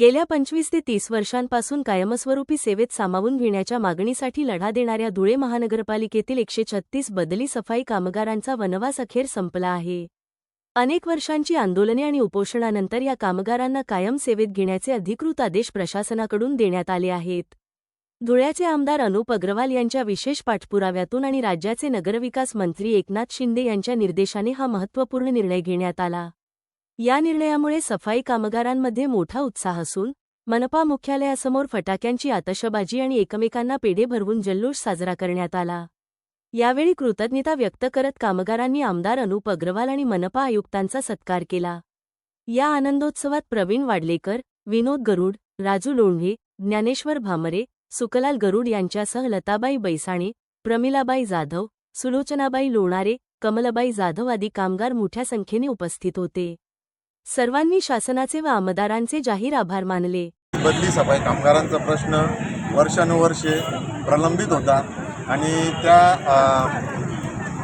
गेल्या 25 ते 30 वर्षांपासून कायमस्वरूपी सेवेत सामावून घेण्याच्या मागणीसाठी लढा देणाऱ्या धुळे महानगरपालिकेतील 136 बदली सफाई कामगारांचा वनवास अखेर संपला आहे। अनेक वर्षांची आंदोलने आणि उपोषणानंतर या कामगारांना कायम सेवेत घेण्याचे अधिकृत आदेश प्रशासनाकडून देण्यात आले आहेत। धुळ्याचे आमदार अनुप अग्रवाल यांच्या विशेष पाठपुराव्यातून आणि राज्याचे नगरविकास मंत्री एकनाथ शिंदे यांच्या निर्देशाने हा महत्त्वपूर्ण निर्णय घेण्यात आला। या निर्णयामुळे सफाई कामगारांमध्ये मोठा उत्साह असून मनपा मुख्यालयासमोर फटाक्यांची आतषबाजी आणि एकमेकांना पेढे भरवून जल्लोष साजरा करण्यात आला। यावेळी कृतज्ञता व्यक्त करत कामगारांनी आमदार अनुप अग्रवाल आणि मनपा आयुक्तांचा सत्कार केला। या आनंदोत्सवात प्रवीण वाडलेकर, विनोद गरुड, राजू लोंढे, ज्ञानेश्वर भामरे, सुकलाल गरुड यांच्यासह लताबाई बैसाणे, प्रमिलाबाई जाधव, सुलोचनाबाई लोणारे, कमलबाई जाधव आदी कामगार मोठ्या संख्येने उपस्थित होते। सर्वांनी शासनाचे व आमदारांचे जाहीर आभार मानले। बदली सफाई कामगारांचा प्रश्न वर्षानुवर्षे प्रलंबित होता आणि त्या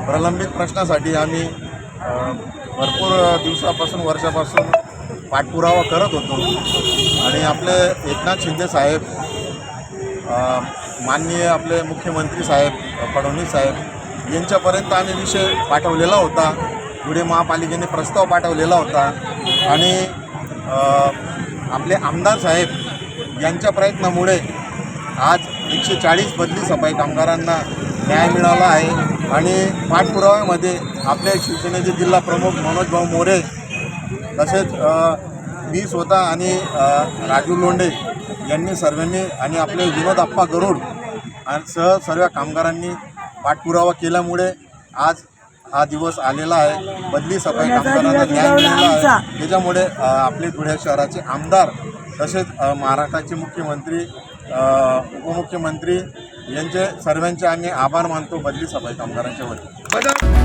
प्रलंबित प्रश्नासाठी आम्ही भरपूर दिवसापासून वर्षापासून पाठपुरावा करत होतो आणि आपले एकनाथ शिंदे साहेब, माननीय आपले मुख्यमंत्री साहेब फडणवीस साहेब यांच्यापर्यंत आम्ही विषय पाठवलेला होता। धुळे महापालिकेने प्रस्ताव पाठवलेला होता आणि आपले आमदार साहेब यांच्या प्रयत्नामुळे आज 140 बदली सफाई कामगारांना न्याय मिळाला आहे। आणि पाठपुराव्यामध्ये आपले शिवसेनेचे जिल्हा प्रमुख मनोज भाऊ मोरे, तसेच मी स्वतः आणि राजू लोंढे यांनी सर्वांनी आणि आपले विनोद आप्पा गरुड आणि सर्व कामगारांनी पाठपुरावा केल्यामुळे आज हा दिवस आलेला आहे। बदली सफाई कामगारांना न्याय मिळाला आहे। त्याच्यामुळे आपले धुळे शहराचे आमदार तसेच महाराष्ट्राचे मुख्यमंत्री, उपमुख्यमंत्री यांचे सर्वांचे आम्ही आभार मानतो बदली सफाई कामगारांच्या वतीने।